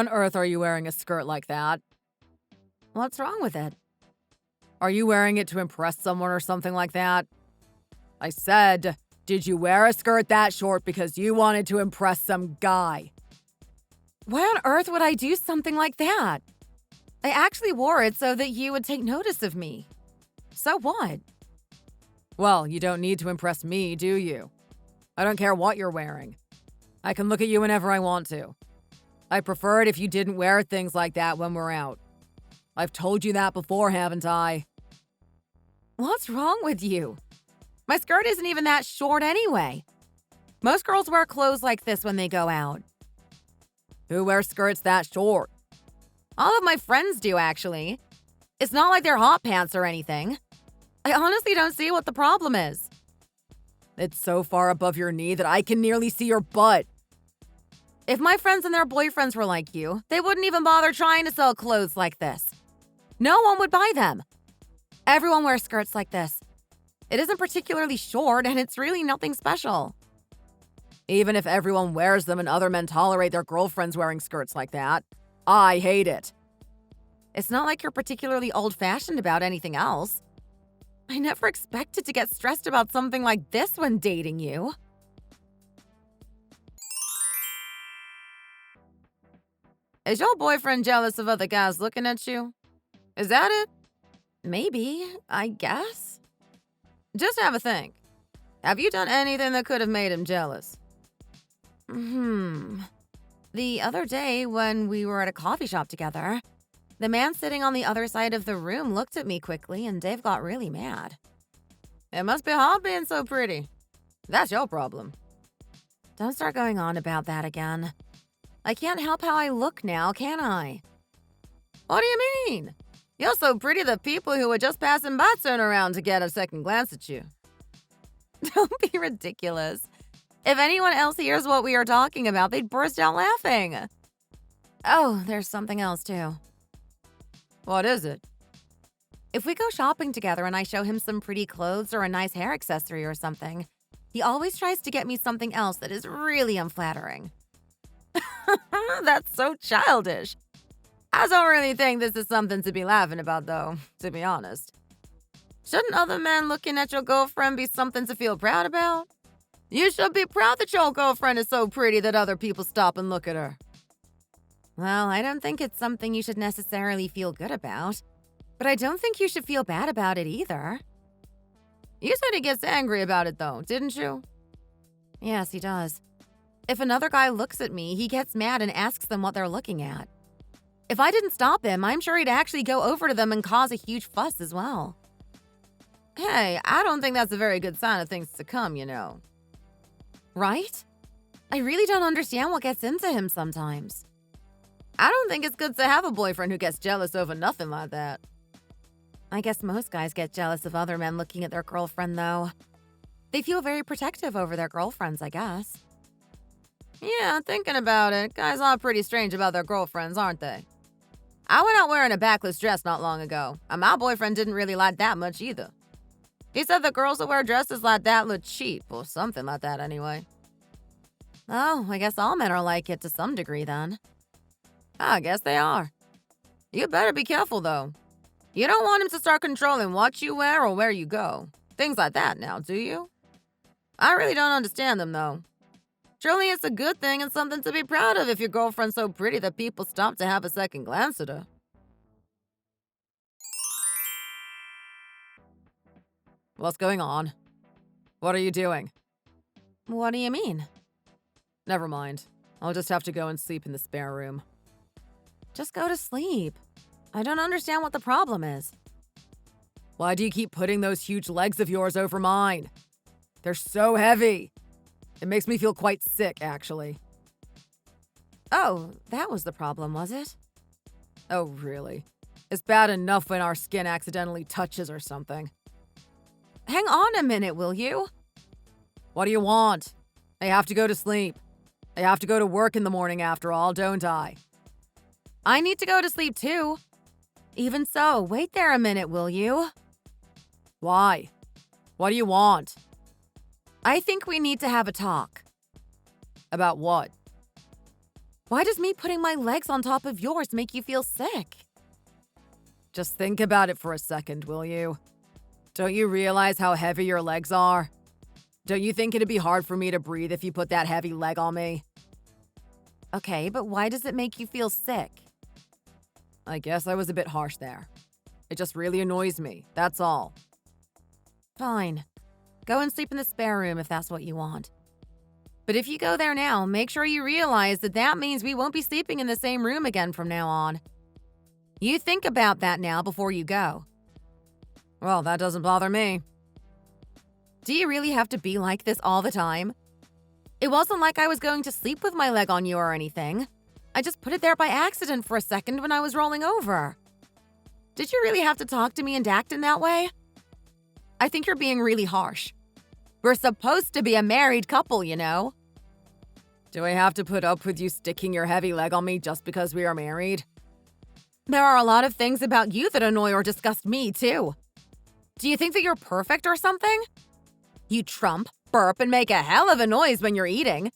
on earth are you wearing a skirt like that? What's wrong with it? Are you wearing it to impress someone or something like that? I said, did you wear a skirt that short because you wanted to impress some guy? Why on earth would I do something like that? I actually wore it so that you would take notice of me. So what? Well, you don't need to impress me, do you? I don't care what you're wearing. I can look at you whenever I want to. I prefer it if you didn't wear things like that when we're out. I've told you that before, haven't I? What's wrong with you? My skirt isn't even that short anyway. Most girls wear clothes like this when they go out. Who wears skirts that short? All of my friends do, actually. It's not like they're hot pants or anything. I honestly don't see what the problem is. It's so far above your knee that I can nearly see your butt. If my friends and their boyfriends were like you, they wouldn't even bother trying to sell clothes like this. No one would buy them. Everyone wears skirts like this. It isn't particularly short, and it's really nothing special. Even if everyone wears them and other men tolerate their girlfriends wearing skirts like that, I hate it. It's not like you're particularly old-fashioned about anything else. I never expected to get stressed about something like this when dating you. Is your boyfriend jealous of other guys looking at you? Is that it? Maybe, I guess. Just have a think. Have you done anything that could have made him jealous? The other day when we were at a coffee shop together, the man sitting on the other side of the room looked at me quickly and Dave got really mad. It must be hard being so pretty. That's your problem. Don't start going on about that again. I can't help how I look now, can I? What do you mean? You're so pretty that people who were just passing by turn around to get a second glance at you. Don't be ridiculous. If anyone else hears what we are talking about, they'd burst out laughing. Oh, there's something else too. What is it? If we go shopping together and I show him some pretty clothes or a nice hair accessory or something, he always tries to get me something else that is really unflattering. That's so childish. I don't really think this is something to be laughing about, though, to be honest. Shouldn't other men looking at your girlfriend be something to feel proud about? You should be proud that your girlfriend is so pretty that other people stop and look at her. Well, I don't think it's something you should necessarily feel good about, but I don't think you should feel bad about it either. You said he gets angry about it, though, didn't you? Yes, he does. If another guy looks at me, he gets mad and asks them what they're looking at. If I didn't stop him, I'm sure he'd actually go over to them and cause a huge fuss as well. Hey, I don't think that's a very good sign of things to come, you know. Right? I really don't understand what gets into him sometimes. I don't think it's good to have a boyfriend who gets jealous over nothing like that. I guess most guys get jealous of other men looking at their girlfriend, though. They feel very protective over their girlfriends, I guess. Yeah, thinking about it, guys are pretty strange about their girlfriends, aren't they? I went out wearing a backless dress not long ago, and my boyfriend didn't really like that much either. He said the girls that wear dresses like that look cheap, or something like that anyway. Oh, I guess all men are like it to some degree then. I guess they are. You better be careful, though. You don't want him to start controlling what you wear or where you go. Things like that now, do you? I really don't understand them, though. Surely it's a good thing and something to be proud of if your girlfriend's so pretty that people stop to have a second glance at her. What's going on? What are you doing? What do you mean? Never mind. I'll just have to go and sleep in the spare room. Just go to sleep. I don't understand what the problem is. Why do you keep putting those huge legs of yours over mine? They're so heavy. It makes me feel quite sick, actually. Oh, that was the problem, was it? Oh, really? It's bad enough when our skin accidentally touches or something. Hang on a minute, will you? What do you want? I have to go to sleep. I have to go to work in the morning after all, don't I? I need to go to sleep too. Even so, wait there a minute, will you? Why? What do you want? I think we need to have a talk. About what? Why does me putting my legs on top of yours make you feel sick? Just think about it for a second, will you? Don't you realize how heavy your legs are? Don't you think it'd be hard for me to breathe if you put that heavy leg on me? Okay, but why does it make you feel sick? I guess I was a bit harsh there. It just really annoys me, that's all. Fine. Go and sleep in the spare room if that's what you want. But if you go there now, make sure you realize that that means we won't be sleeping in the same room again from now on. You think about that now before you go. Well, that doesn't bother me. Do you really have to be like this all the time? It wasn't like I was going to sleep with my leg on you or anything. I just put it there by accident for a second when I was rolling over. Did you really have to talk to me and act in that way? I think you're being really harsh. We're supposed to be a married couple, you know. Do I have to put up with you sticking your heavy leg on me just because we are married? There are a lot of things about you that annoy or disgust me, too. Do you think that you're perfect or something? You trump, burp, and make a hell of a noise when you're eating.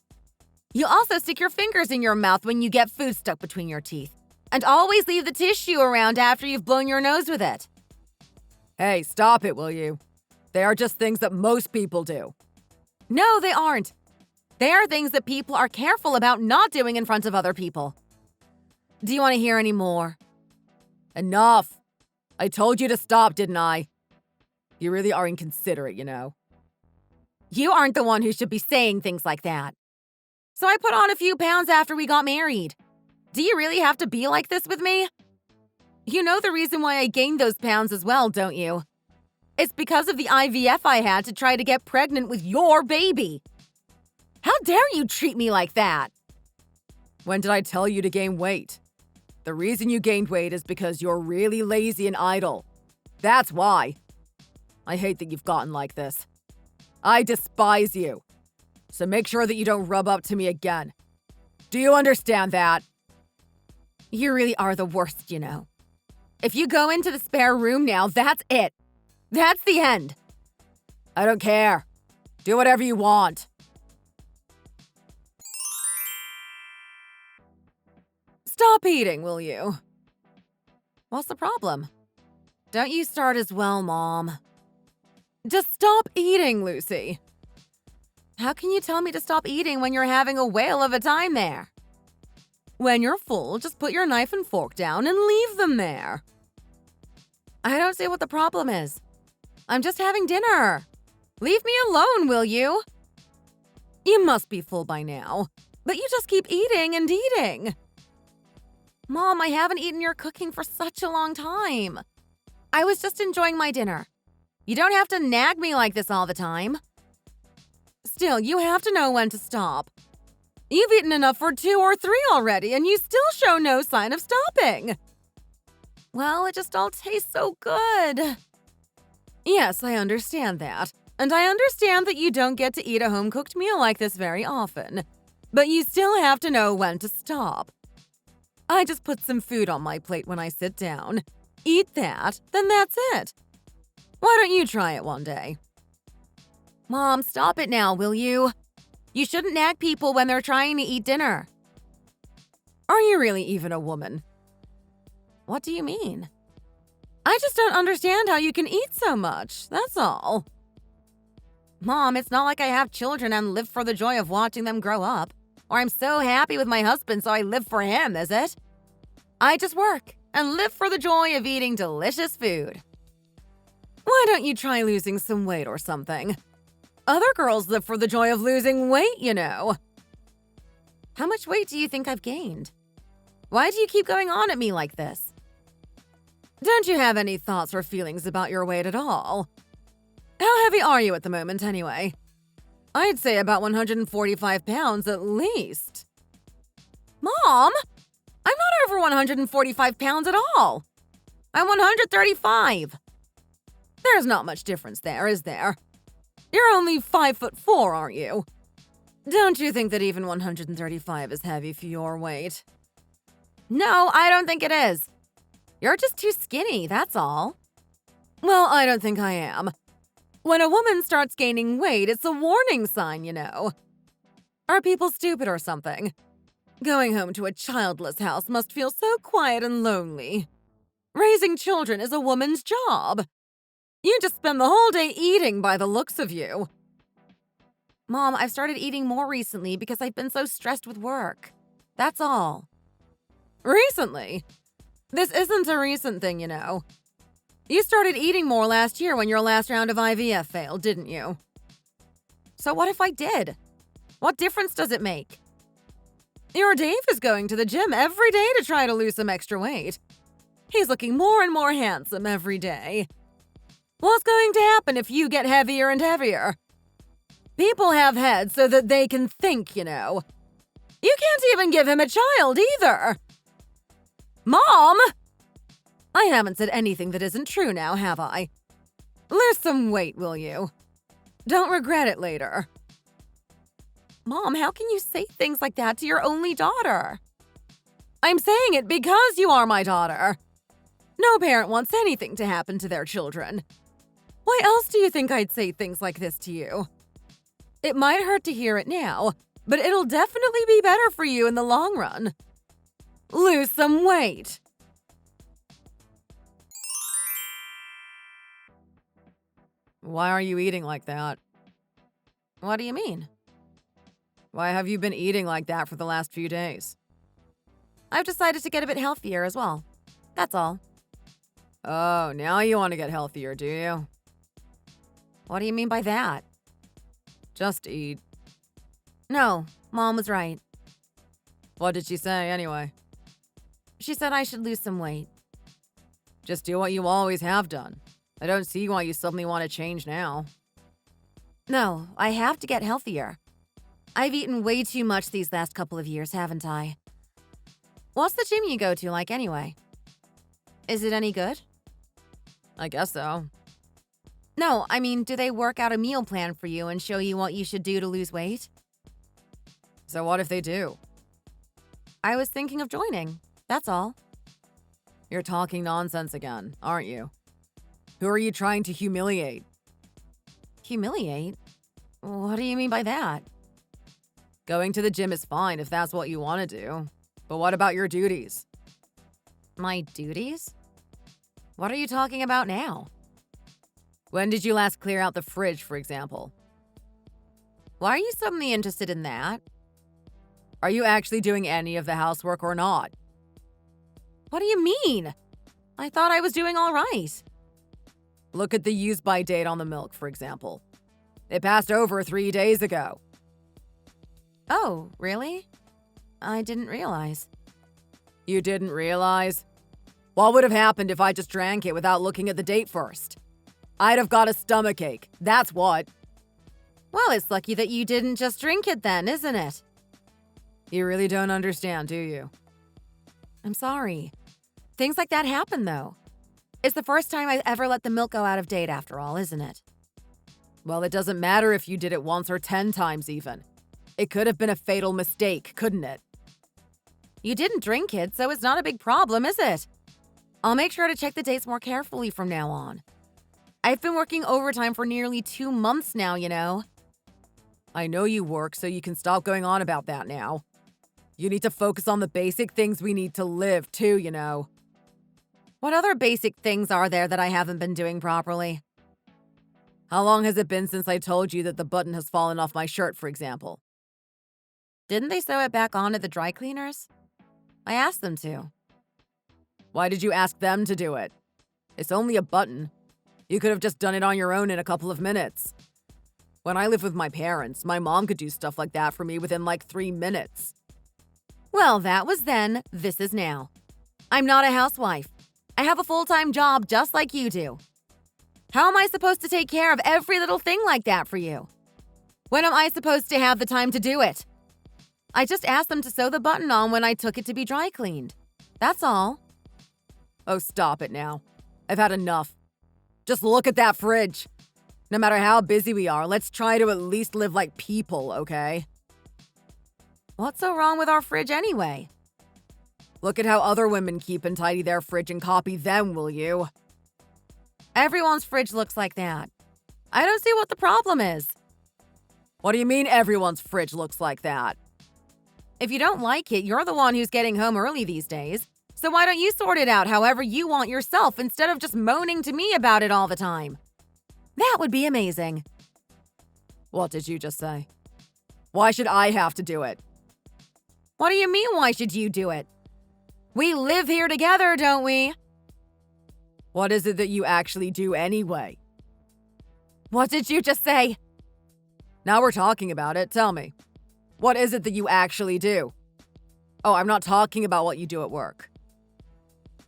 You also stick your fingers in your mouth when you get food stuck between your teeth. And always leave the tissue around after you've blown your nose with it. Hey, stop it, will you? They are just things that most people do. No, they aren't. They are things that people are careful about not doing in front of other people. Do you want to hear any more? Enough. I told you to stop, didn't I? You really are inconsiderate, you know. You aren't the one who should be saying things like that. So I put on a few pounds after we got married. Do you really have to be like this with me? You know the reason why I gained those pounds as well, don't you? It's because of the IVF I had to try to get pregnant with your baby. How dare you treat me like that? When did I tell you to gain weight? The reason you gained weight is because you're really lazy and idle. That's why. I hate that you've gotten like this. I despise you. So make sure that you don't rub up to me again. Do you understand that? You really are the worst, you know. If you go into the spare room now, that's it. That's the end. I don't care. Do whatever you want. Stop eating, will you? What's the problem? Don't you start as well, Mom. Just stop eating, Lucy. How can you tell me to stop eating when you're having a whale of a time there? When you're full, just put your knife and fork down and leave them there. I don't see what the problem is. I'm just having dinner. Leave me alone, will you? You must be full by now, but you just keep eating and eating. Mom, I haven't eaten your cooking for such a long time. I was just enjoying my dinner. You don't have to nag me like this all the time. Still, you have to know when to stop. You've eaten enough for 2 or 3 already, and you still show no sign of stopping. Well, it just all tastes so good. Yes, I understand that. And I understand that you don't get to eat a home-cooked meal like this very often. But you still have to know when to stop. I just put some food on my plate when I sit down. Eat that, then that's it. Why don't you try it one day? Mom, stop it now, will you? You shouldn't nag people when they're trying to eat dinner. Are you really even a woman? What do you mean? I just don't understand how you can eat so much, that's all. Mom, it's not like I have children and live for the joy of watching them grow up. Or I'm so happy with my husband so I live for him, is it? I just work and live for the joy of eating delicious food. Why don't you try losing some weight or something? Other girls live for the joy of losing weight, you know. How much weight do you think I've gained? Why do you keep going on at me like this? Don't you have any thoughts or feelings about your weight at all? How heavy are you at the moment, anyway? I'd say about 145 pounds at least. Mom, I'm not over 145 pounds at all. I'm 135. There's not much difference there, is there? You're only 5'4", aren't you? Don't you think that even 135 is heavy for your weight? No, I don't think it is. You're just too skinny, that's all. Well, I don't think I am. When a woman starts gaining weight, it's a warning sign, you know. Are people stupid or something? Going home to a childless house must feel so quiet and lonely. Raising children is a woman's job. You just spend the whole day eating by the looks of you. Mom, I've started eating more recently because I've been so stressed with work. That's all. Recently? This isn't a recent thing, you know. You started eating more last year when your last round of IVF failed, didn't you? So what if I did? What difference does it make? Your Dave is going to the gym every day to try to lose some extra weight. He's looking more and more handsome every day. What's going to happen if you get heavier and heavier? People have heads so that they can think, you know. You can't even give him a child either. Mom! I haven't said anything that isn't true now, have I? Lose some weight, will you? Don't regret it later. Mom, how can you say things like that to your only daughter? I'm saying it because you are my daughter. No parent wants anything to happen to their children. Why else do you think I'd say things like this to you? It might hurt to hear it now, but it'll definitely be better for you in the long run. Lose some weight. Why are you eating like that? What do you mean? Why have you been eating like that for the last few days? I've decided to get a bit healthier as well. That's all. Oh, now you want to get healthier, do you? What do you mean by that? Just eat. No, Mom was right. What did she say anyway? She said I should lose some weight. Just do what you always have done. I don't see why you suddenly want to change now. No, I have to get healthier. I've eaten way too much these last couple of years, haven't I? What's the gym you go to like anyway? Is it any good? I guess so. No, I mean, do they work out a meal plan for you and show you what you should do to lose weight? So what if they do? I was thinking of joining. That's all. You're talking nonsense again, aren't you? Who are you trying to humiliate? Humiliate? What do you mean by that? Going to the gym is fine if that's what you want to do. But what about your duties? My duties? What are you talking about now? When did you last clear out the fridge, for example? Why are you suddenly interested in that? Are you actually doing any of the housework or not? What do you mean? I thought I was doing all right. Look at the use-by date on the milk, for example. It passed over 3 days ago. Oh, really? I didn't realize. You didn't realize? What would have happened if I just drank it without looking at the date first? I'd have got a stomachache, that's what. Well, it's lucky that you didn't just drink it then, isn't it? You really don't understand, do you? I'm sorry. Things like that happen, though. It's the first time I've ever let the milk go out of date after all, isn't it? Well, it doesn't matter if you did it once or 10 times even. It could have been a fatal mistake, couldn't it? You didn't drink it, so it's not a big problem, is it? I'll make sure to check the dates more carefully from now on. I've been working overtime for nearly 2 months now, you know. I know you work, so you can stop going on about that now. You need to focus on the basic things we need to live, too, you know. What other basic things are there that I haven't been doing properly? How long has it been since I told you that the button has fallen off my shirt, for example? Didn't they sew it back on at the dry cleaners? I asked them to. Why did you ask them to do it? It's only a button. You could have just done it on your own in a couple of minutes. When I lived with my parents, my mom could do stuff like that for me within like 3 minutes. Well, that was then, this is now. I'm not a housewife. I have a full-time job just like you do. How am I supposed to take care of every little thing like that for you? When am I supposed to have the time to do it? I just asked them to sew the button on when I took it to be dry cleaned. That's all. Oh, stop it now. I've had enough. Just look at that fridge. No matter how busy we are, let's try to at least live like people, okay? What's so wrong with our fridge anyway? Look at how other women keep and tidy their fridge and copy them, will you? Everyone's fridge looks like that. I don't see what the problem is. What do you mean everyone's fridge looks like that? If you don't like it, you're the one who's getting home early these days. So why don't you sort it out however you want yourself instead of just moaning to me about it all the time? That would be amazing. What did you just say? Why should I have to do it? What do you mean, why should you do it? We live here together, don't we? What is it that you actually do anyway? What did you just say? Now we're talking about it. Tell me. What is it that you actually do? Oh, I'm not talking about what you do at work.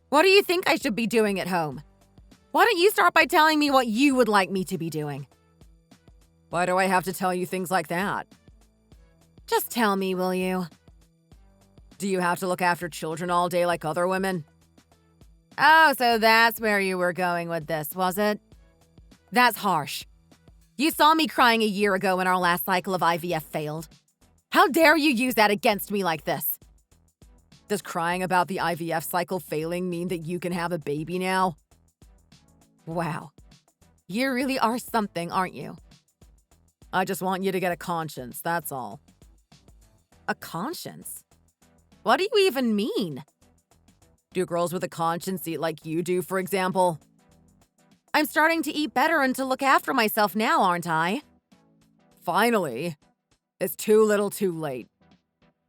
What do you think I should be doing at home? Why don't you start by telling me what you would like me to be doing? Why do I have to tell you things like that? Just tell me, will you? Do you have to look after children all day like other women? Oh, so that's where you were going with this, was it? That's harsh. You saw me crying a year ago when our last cycle of IVF failed. How dare you use that against me like this? Does crying about the IVF cycle failing mean that you can have a baby now? Wow. You really are something, aren't you? I just want you to get a conscience, that's all. A conscience? What do you even mean? Do girls with a conscience eat like you do, for example? I'm starting to eat better and to look after myself now, aren't I? Finally. It's too little too late.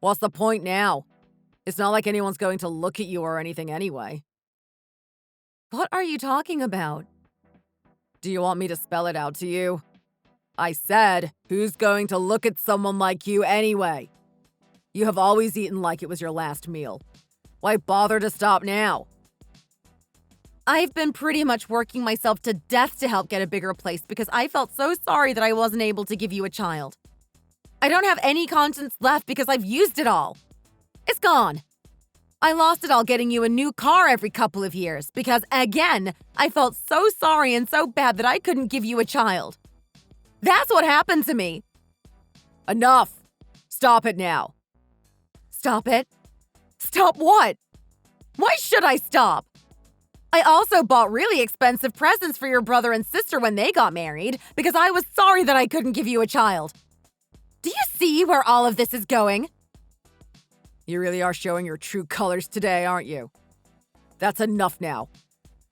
What's the point now? It's not like anyone's going to look at you or anything anyway. What are you talking about? Do you want me to spell it out to you? I said, who's going to look at someone like you anyway? You have always eaten like it was your last meal. Why bother to stop now? I've been pretty much working myself to death to help get a bigger place because I felt so sorry that I wasn't able to give you a child. I don't have any conscience left because I've used it all. It's gone. I lost it all getting you a new car every couple of years because, again, I felt so sorry and so bad that I couldn't give you a child. That's what happened to me. Enough. Stop it now. Stop it? Stop what? Why should I stop? I also bought really expensive presents for your brother and sister when they got married because I was sorry that I couldn't give you a child. Do you see where all of this is going? You really are showing your true colors today, aren't you? That's enough now.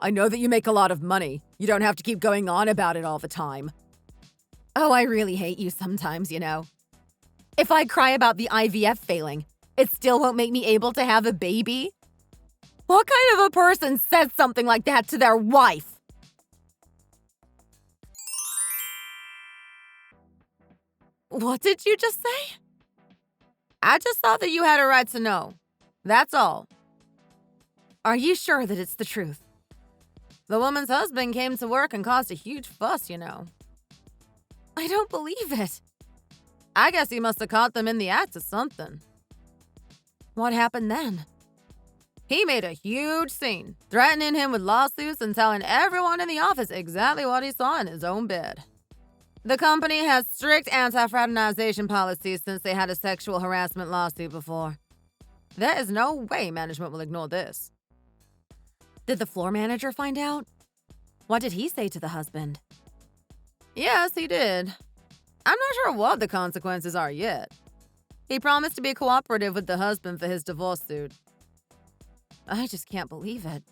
I know that you make a lot of money. You don't have to keep going on about it all the time. Oh, I really hate you sometimes, you know. If I cry about the IVF failing, it still won't make me able to have a baby? What kind of a person says something like that to their wife? What did you just say? I just thought that you had a right to know. That's all. Are you sure that it's the truth? The woman's husband came to work and caused a huge fuss, you know. I don't believe it. I guess he must have caught them in the act of something. What happened then? He made a huge scene, threatening him with lawsuits and telling everyone in the office exactly what he saw in his own bed. The company has strict anti-fraternization policies since they had a sexual harassment lawsuit before. There is no way management will ignore this. Did the floor manager find out? What did he say to the husband? Yes, he did. I'm not sure what the consequences are yet. He promised to be cooperative with the husband for his divorce suit. I just can't believe it.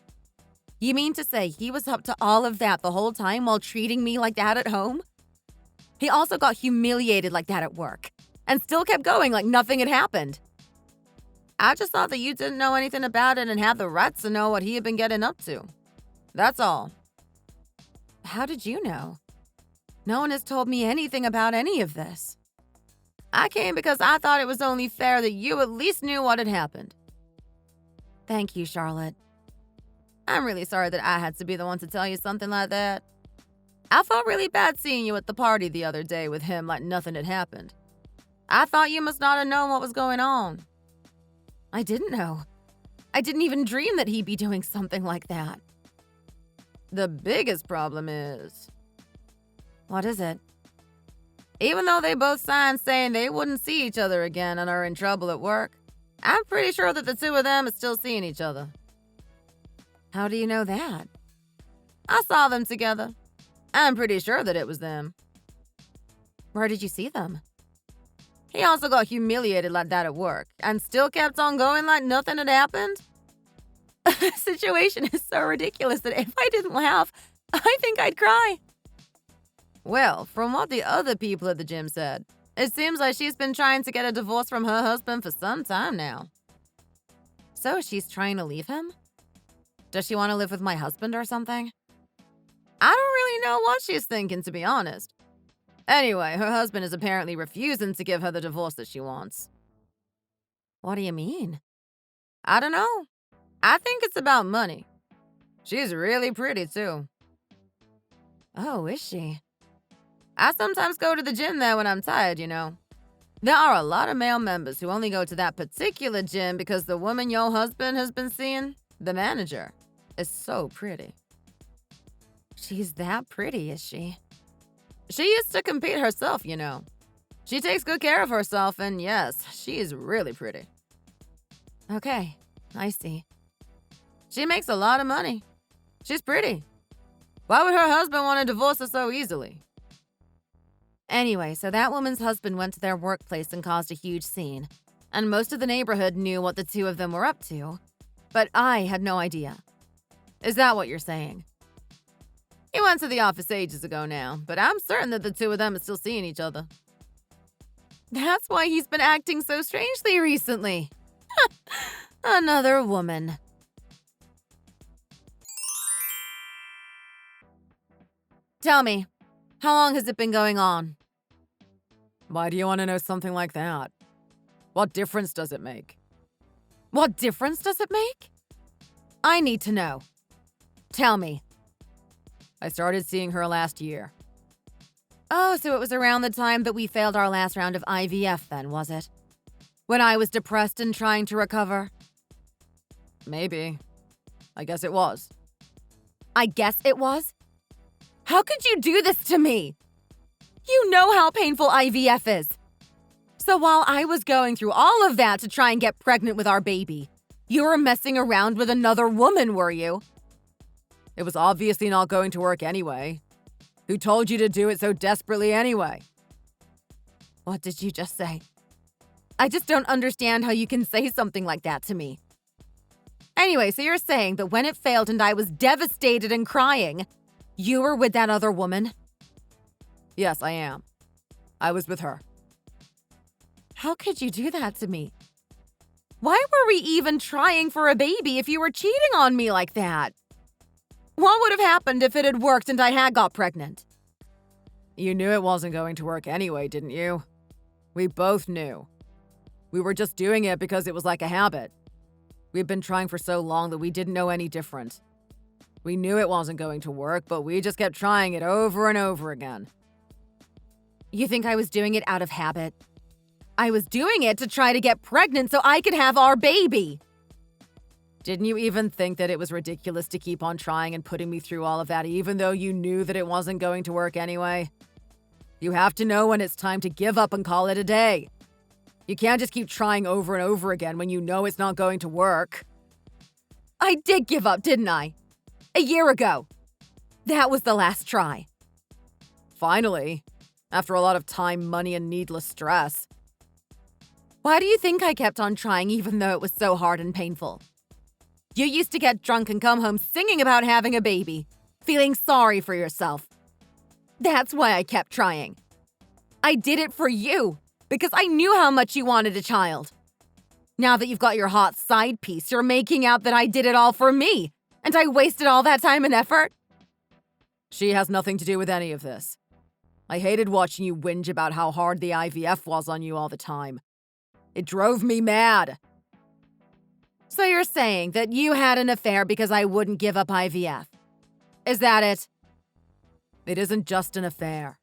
You mean to say he was up to all of that the whole time while treating me like that at home? He also got humiliated like that at work and still kept going like nothing had happened. I just thought that you didn't know anything about it and had the rights to know what he had been getting up to. That's all. How did you know? No one has told me anything about any of this. I came because I thought it was only fair that you at least knew what had happened. Thank you, Charlotte. I'm really sorry that I had to be the one to tell you something like that. I felt really bad seeing you at the party the other day with him like nothing had happened. I thought you must not have known what was going on. I didn't know. I didn't even dream that he'd be doing something like that. The biggest problem is... What is it? Even though they both signed saying they wouldn't see each other again and are in trouble at work, I'm pretty sure that the two of them are still seeing each other. How do you know that? I saw them together. I'm pretty sure that it was them. Where did you see them? He also got humiliated like that at work and still kept on going like nothing had happened. The situation is so ridiculous that if I didn't laugh, I think I'd cry. Well, from what the other people at the gym said, it seems like she's been trying to get a divorce from her husband for some time now. So she's trying to leave him? Does she want to live with my husband or something? I don't really know what she's thinking, to be honest. Anyway, her husband is apparently refusing to give her the divorce that she wants. What do you mean? I don't know. I think it's about money. She's really pretty, too. Oh, is she? I sometimes go to the gym there when I'm tired, you know. There are a lot of male members who only go to that particular gym because the woman your husband has been seeing, the manager, is so pretty. She's that pretty, is she? She used to compete herself, you know. She takes good care of herself, and yes, she is really pretty. Okay, I see. She makes a lot of money. She's pretty. Why would her husband want to divorce her so easily? Anyway, so that woman's husband went to their workplace and caused a huge scene, and most of the neighborhood knew what the two of them were up to, but I had no idea. Is that what you're saying? He went to the office ages ago now, but I'm certain that the two of them are still seeing each other. That's why he's been acting so strangely recently. Another woman. Tell me, how long has it been going on? Why do you want to know something like that? What difference does it make? What difference does it make? I need to know. Tell me. I started seeing her last year. Oh, so it was around the time that we failed our last round of IVF then, was it? When I was depressed and trying to recover? Maybe. I guess it was. I guess it was? How could you do this to me? You know how painful IVF is. So while I was going through all of that to try and get pregnant with our baby, you were messing around with another woman, were you? It was obviously not going to work anyway. Who told you to do it so desperately anyway? What did you just say? I just don't understand how you can say something like that to me. Anyway, so you're saying that when it failed and I was devastated and crying, you were with that other woman? Yes, I am. I was with her. How could you do that to me? Why were we even trying for a baby if you were cheating on me like that? What would have happened if it had worked and I had got pregnant? You knew it wasn't going to work anyway, didn't you? We both knew. We were just doing it because it was like a habit. We'd been trying for so long that we didn't know any different. We knew it wasn't going to work, but we just kept trying it over and over again. You think I was doing it out of habit? I was doing it to try to get pregnant so I could have our baby. Didn't you even think that it was ridiculous to keep on trying and putting me through all of that, even though you knew that it wasn't going to work anyway? You have to know when it's time to give up and call it a day. You can't just keep trying over and over again when you know it's not going to work. I did give up, didn't I? A year ago. That was the last try. Finally, after a lot of time, money, and needless stress. Why do you think I kept on trying even though it was so hard and painful? You used to get drunk and come home singing about having a baby, feeling sorry for yourself. That's why I kept trying. I did it for you, because I knew how much you wanted a child. Now that you've got your hot side piece, you're making out that I did it all for me, and I wasted all that time and effort? She has nothing to do with any of this. I hated watching you whinge about how hard the IVF was on you all the time. It drove me mad. So you're saying that you had an affair because I wouldn't give up IVF? Is that it? It isn't just an affair.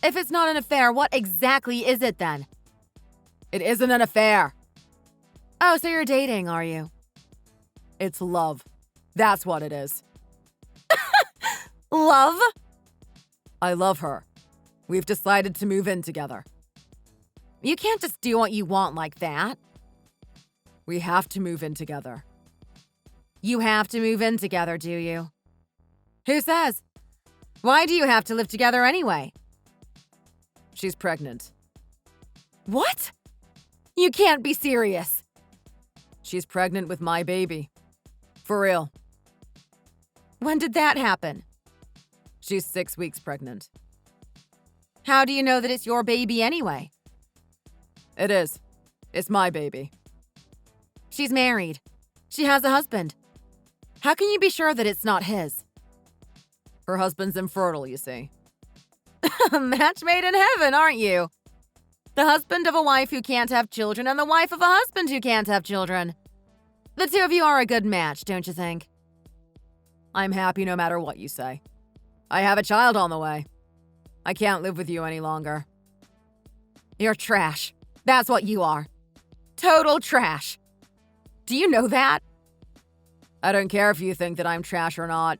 If it's not an affair, what exactly is it then? It isn't an affair. Oh, so you're dating, are you? It's love. That's what it is. Love? I love her. We've decided to move in together. You can't just do what you want like that. We have to move in together. You have to move in together, do you? Who says? Why do you have to live together anyway? She's pregnant. What? You can't be serious. She's pregnant with my baby. For real. When did that happen? She's 6 weeks pregnant. How do you know that it's your baby anyway? It is. It's my baby. She's married. She has a husband. How can you be sure that it's not his? Her husband's infertile, you see. Match made in heaven, aren't you? The husband of a wife who can't have children and the wife of a husband who can't have children. The two of you are a good match, don't you think? I'm happy no matter what you say. I have a child on the way. I can't live with you any longer. You're trash. That's what you are. Total trash. Do you know that? I don't care if you think that I'm trash or not.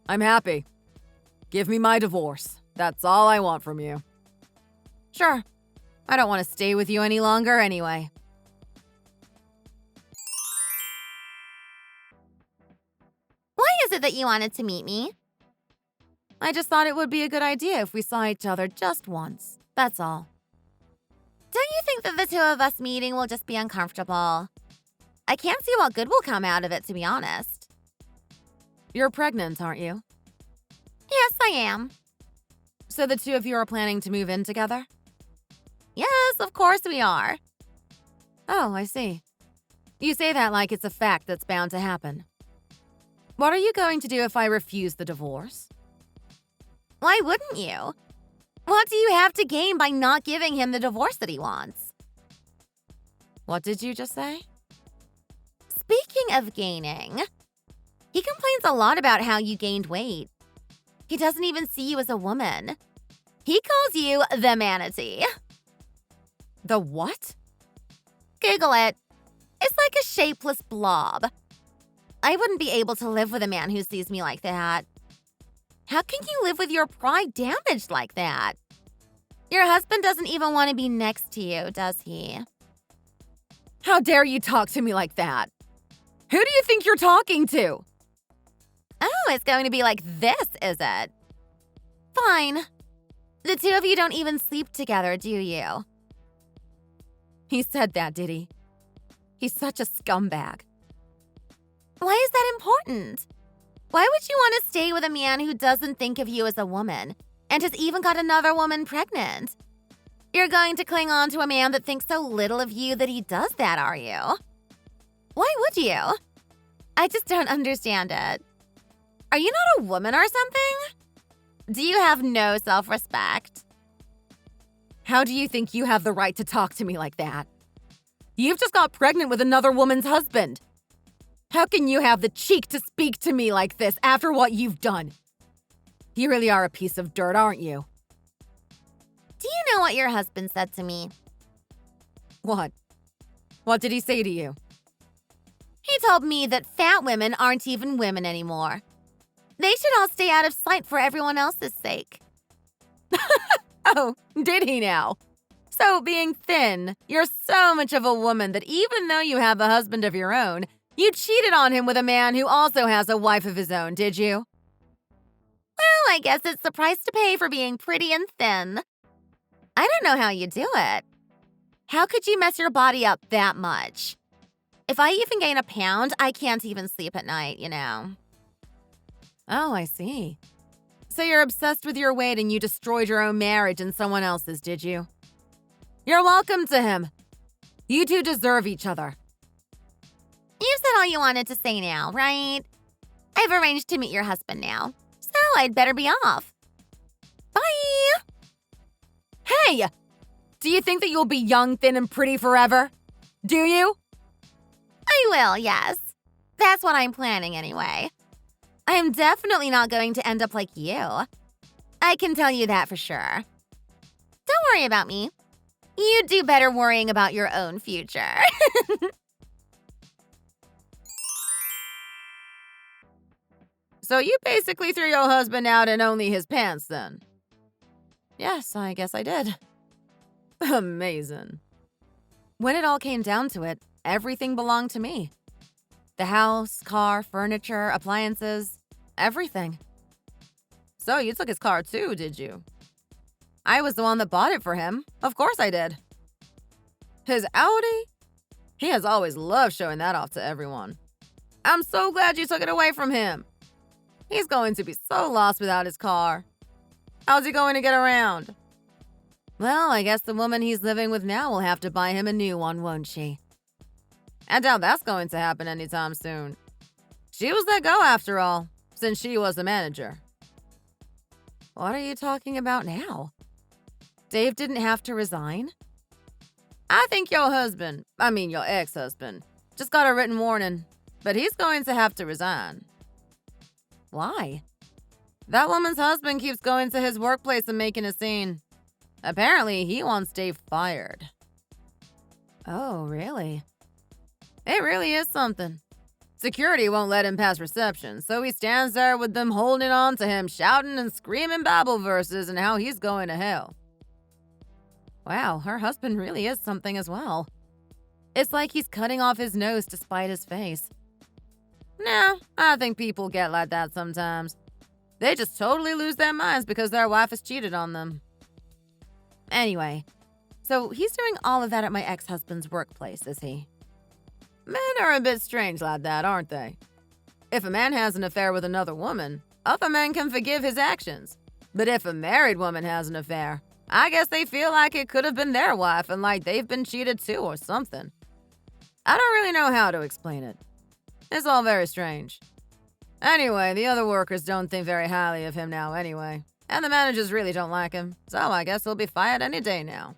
I'm happy. Give me my divorce. That's all I want from you. Sure. I don't want to stay with you any longer anyway. Why is it that you wanted to meet me? I just thought it would be a good idea if we saw each other just once. That's all. Don't you think that the two of us meeting will just be uncomfortable? I can't see what good will come out of it, to be honest. You're pregnant, aren't you? Yes, I am. So the two of you are planning to move in together? Yes, of course we are. Oh, I see. You say that like it's a fact that's bound to happen. What are you going to do if I refuse the divorce? Why wouldn't you? What do you have to gain by not giving him the divorce that he wants? What did you just say? Speaking of gaining, he complains a lot about how you gained weight. He doesn't even see you as a woman. He calls you the manatee. The what? Google it. It's like a shapeless blob. I wouldn't be able to live with a man who sees me like that. How can you live with your pride damaged like that? Your husband doesn't even want to be next to you, does he? How dare you talk to me like that? Who do you think you're talking to? Oh, it's going to be like this, is it? Fine. The two of you don't even sleep together, do you? He said that, did he? He's such a scumbag. Why is that important? Why would you want to stay with a man who doesn't think of you as a woman and has even got another woman pregnant? You're going to cling on to a man that thinks so little of you that he does that, are you? Why would you? I just don't understand it. Are you not a woman or something? Do you have no self-respect? How do you think you have the right to talk to me like that? You've just got pregnant with another woman's husband. How can you have the cheek to speak to me like this after what you've done? You really are a piece of dirt, aren't you? Do you know what your husband said to me? What? What did he say to you? He told me that fat women aren't even women anymore. They should all stay out of sight for everyone else's sake. Oh, did he now? So being thin, you're so much of a woman that even though you have a husband of your own, you cheated on him with a man who also has a wife of his own, did you? Well, I guess it's the price to pay for being pretty and thin. I don't know how you do it. How could you mess your body up that much? If I even gain a pound, I can't even sleep at night, you know. Oh, I see. So you're obsessed with your weight and you destroyed your own marriage and someone else's, did you? You're welcome to him. You two deserve each other. You've said all you wanted to say now, right? I've arranged to meet your husband now, so I'd better be off. Bye! Hey! Do you think that you'll be young, thin, and pretty forever? Do you? I will, yes. That's what I'm planning anyway. I am definitely not going to end up like you. I can tell you that for sure. Don't worry about me. You do better worrying about your own future. So you basically threw your husband out in only his pants then? Yes, I guess I did. Amazing. When it all came down to it, everything belonged to me. The house, car, furniture, appliances, everything. So you took his car too, did you? I was the one that bought it for him. Of course I did. His Audi? He has always loved showing that off to everyone. I'm so glad you took it away from him. He's going to be so lost without his car. How's he going to get around? Well, I guess the woman he's living with now will have to buy him a new one, won't she? I doubt that's going to happen anytime soon. She was let go after all, since she was the manager. What are you talking about now? Dave didn't have to resign? I think your ex-husband, just got a written warning, but he's going to have to resign. Why? That woman's husband keeps going to his workplace and making a scene. Apparently, he wants Dave fired. Oh, really? It really is something. Security won't let him pass reception, so he stands there with them holding on to him, shouting and screaming Bible verses and how he's going to hell. Wow, her husband really is something as well. It's like he's cutting off his nose to spite his face. No, I think people get like that sometimes. They just totally lose their minds because their wife has cheated on them. Anyway, so he's doing all of that at my ex-husband's workplace, is he? Men are a bit strange like that, aren't they? If a man has an affair with another woman, other men can forgive his actions. But if a married woman has an affair, I guess they feel like it could have been their wife and like they've been cheated too or something. I don't really know how to explain it. It's all very strange. Anyway, the other workers don't think very highly of him now anyway, and the managers really don't like him, so I guess he'll be fired any day now.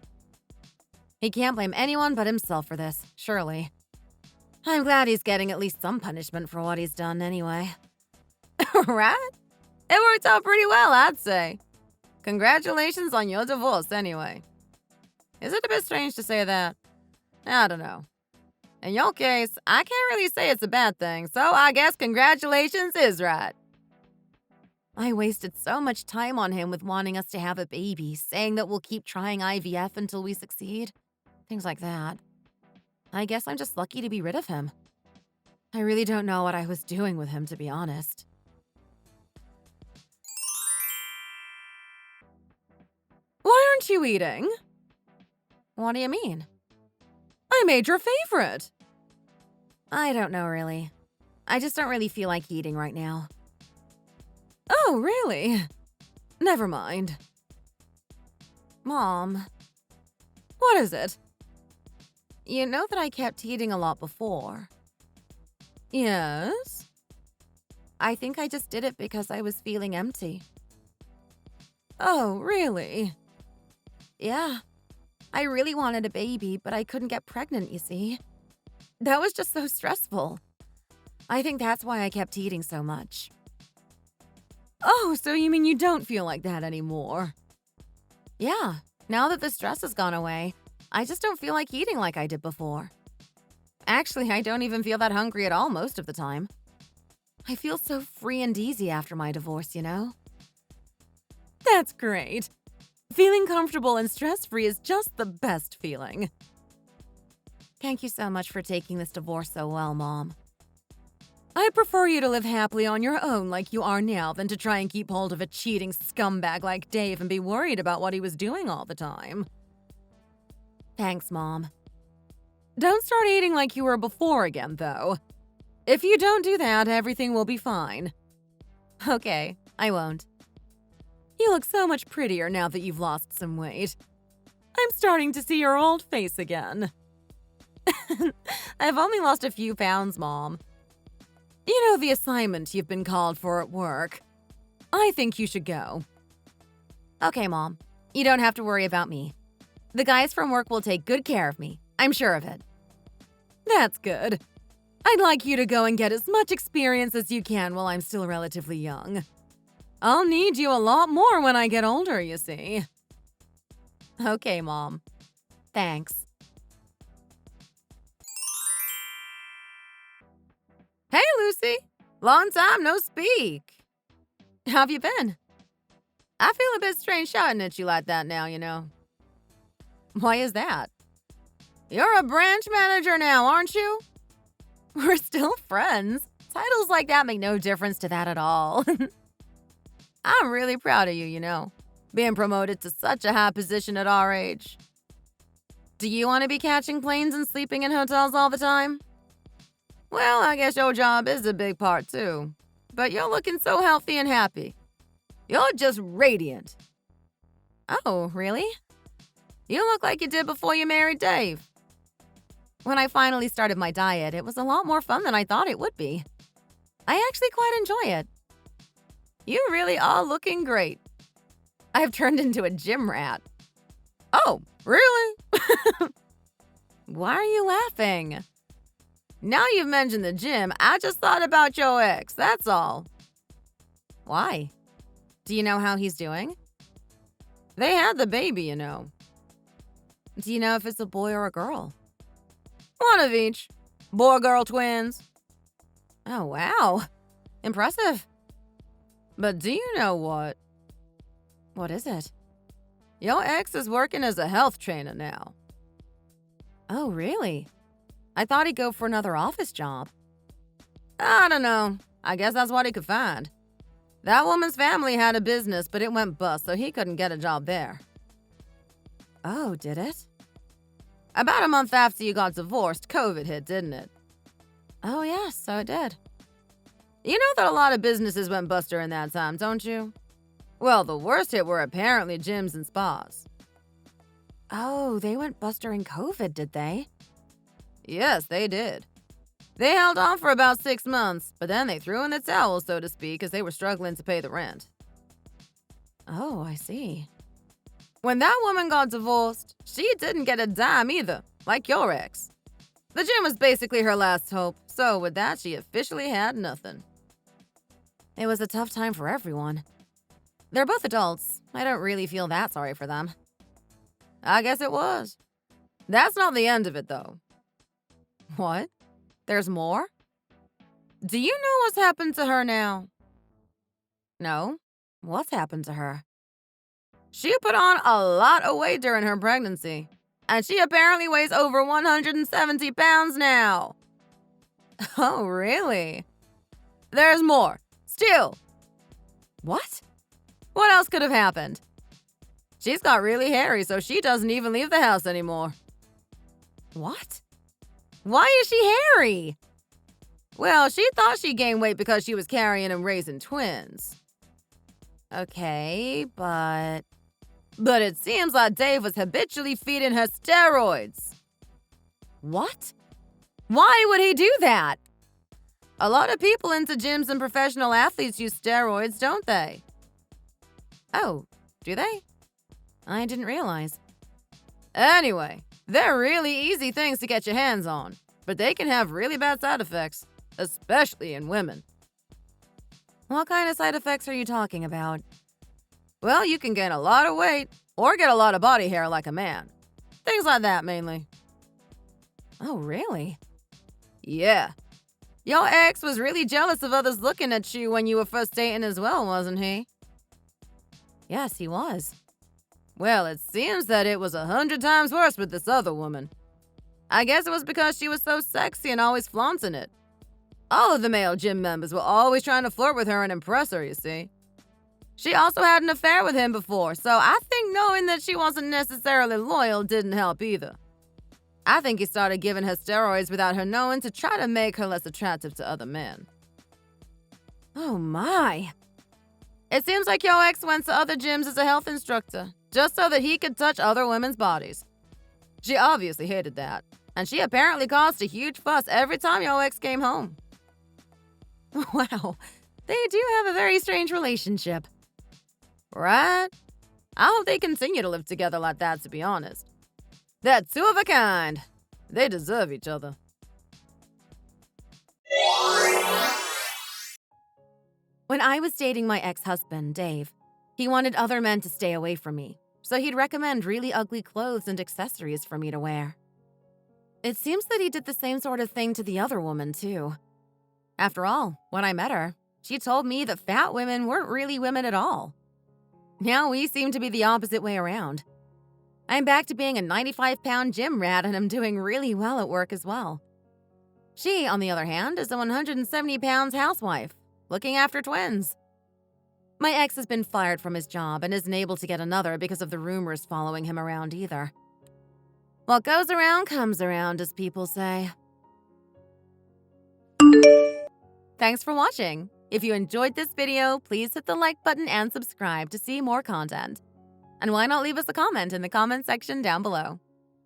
He can't blame anyone but himself for this, surely. I'm glad he's getting at least some punishment for what he's done anyway. Right? It worked out pretty well, I'd say. Congratulations on your divorce anyway. Is it a bit strange to say that? I don't know. In your case, I can't really say it's a bad thing, so I guess congratulations is right. I wasted so much time on him with wanting us to have a baby, saying that we'll keep trying IVF until we succeed. Things like that. I guess I'm just lucky to be rid of him. I really don't know what I was doing with him, to be honest. Why aren't you eating? What do you mean? I made your favorite. I don't know, really. I just don't really feel like eating right now. Oh, really? Never mind. Mom. What is it? You know that I kept eating a lot before. Yes? I think I just did it because I was feeling empty. Oh, really? Yeah. I really wanted a baby, but I couldn't get pregnant, you see. That was just so stressful. I think that's why I kept eating so much. Oh, so you mean you don't feel like that anymore? Yeah, now that the stress has gone away, I just don't feel like eating like I did before. Actually, I don't even feel that hungry at all most of the time. I feel so free and easy after my divorce, you know? That's great. Feeling comfortable and stress-free is just the best feeling. Thank you so much for taking this divorce so well, Mom. I prefer you to live happily on your own like you are now than to try and keep hold of a cheating scumbag like Dave and be worried about what he was doing all the time. Thanks, Mom. Don't start eating like you were before again, though. If you don't do that, everything will be fine. Okay, I won't. You look so much prettier now that you've lost some weight. I'm starting to see your old face again. I've only lost a few pounds, Mom. You know the assignment you've been called for at work. I think you should go. Okay, Mom. You don't have to worry about me. The guys from work will take good care of me. I'm sure of it. That's good. I'd like you to go and get as much experience as you can while I'm still relatively young. I'll need you a lot more when I get older, you see. Okay, Mom. Thanks. Hey, Lucy. Long time no speak. How've you been? I feel a bit strange shouting at you like that now, you know. Why is that? You're a branch manager now, aren't you? We're still friends. Titles like that make no difference to that at all. I'm really proud of you, you know, being promoted to such a high position at our age. Do you want to be catching planes and sleeping in hotels all the time? Well, I guess your job is a big part too. But you're looking so healthy and happy. You're just radiant. Oh, really? You look like you did before you married Dave. When I finally started my diet, it was a lot more fun than I thought it would be. I actually quite enjoy it. You really are looking great. I've turned into a gym rat. Oh, really? Why are you laughing? Now you've mentioned the gym, I just thought about your ex, that's all. Why? Do you know how he's doing? They had the baby, you know. Do you know if it's a boy or a girl? One of each. Boy-girl twins. Oh, wow. Impressive. But do you know what? What is it? Your ex is working as a health trainer now. Oh, really? I thought he'd go for another office job. I don't know. I guess that's what he could find. That woman's family had a business, but it went bust, so he couldn't get a job there. Oh, did it? About a month after you got divorced, COVID hit, didn't it? Oh, yes, so it did. You know that a lot of businesses went bust during that time, don't you? Well, the worst hit were apparently gyms and spas. Oh, they went bust during COVID, did they? Yes, they did. They held on for about 6 months, but then they threw in the towel, so to speak, because they were struggling to pay the rent. Oh, I see. When that woman got divorced, she didn't get a dime either, like your ex. The gym was basically her last hope, so with that, she officially had nothing. It was a tough time for everyone. They're both adults. I don't really feel that sorry for them. I guess it was. That's not the end of it, though. What? There's more? Do you know what's happened to her now? No. What's happened to her? She put on a lot of weight during her pregnancy, and she apparently weighs over 170 pounds now. Oh, really? There's more. Still. What? What else could have happened? She's got really hairy, so she doesn't even leave the house anymore. What? Why is she hairy? Well, she thought she gained weight because she was carrying and raising twins. Okay, but it seems like Dave was habitually feeding her steroids. What? Why would he do that? A lot of people into gyms and professional athletes use steroids, don't they? Oh, do they? I didn't realize. Anyway, they're really easy things to get your hands on, but they can have really bad side effects, especially in women. What kind of side effects are you talking about? Well, you can gain a lot of weight or get a lot of body hair like a man. Things like that, mainly. Oh, really? Yeah. Your ex was really jealous of others looking at you when you were first dating as well, wasn't he? Yes, he was. Well, it seems that it was 100 times worse with this other woman. I guess it was because she was so sexy and always flaunting it. All of the male gym members were always trying to flirt with her and impress her, you see. She also had an affair with him before, so I think knowing that she wasn't necessarily loyal didn't help either. I think he started giving her steroids without her knowing to try to make her less attractive to other men. Oh my. It seems like your ex went to other gyms as a health instructor, just so that he could touch other women's bodies. She obviously hated that, and she apparently caused a huge fuss every time your ex came home. Wow, they do have a very strange relationship. Right? I hope they continue to live together like that, to be honest. They're two of a kind. They deserve each other. When I was dating my ex-husband, Dave, he wanted other men to stay away from me, so he'd recommend really ugly clothes and accessories for me to wear. It seems that he did the same sort of thing to the other woman, too. After all, when I met her, she told me that fat women weren't really women at all. Now we seem to be the opposite way around. I'm back to being a 95-pound gym rat, and I'm doing really well at work as well. She, on the other hand, is a 170-pound housewife, looking after twins. My ex has been fired from his job and isn't able to get another because of the rumors following him around either. What goes around comes around, as people say. Thanks for watching. If you enjoyed this video, please hit the like button and subscribe to see more content. And why not leave us a comment in the comment section down below?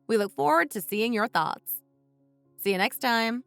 We look forward to seeing your thoughts. See you next time.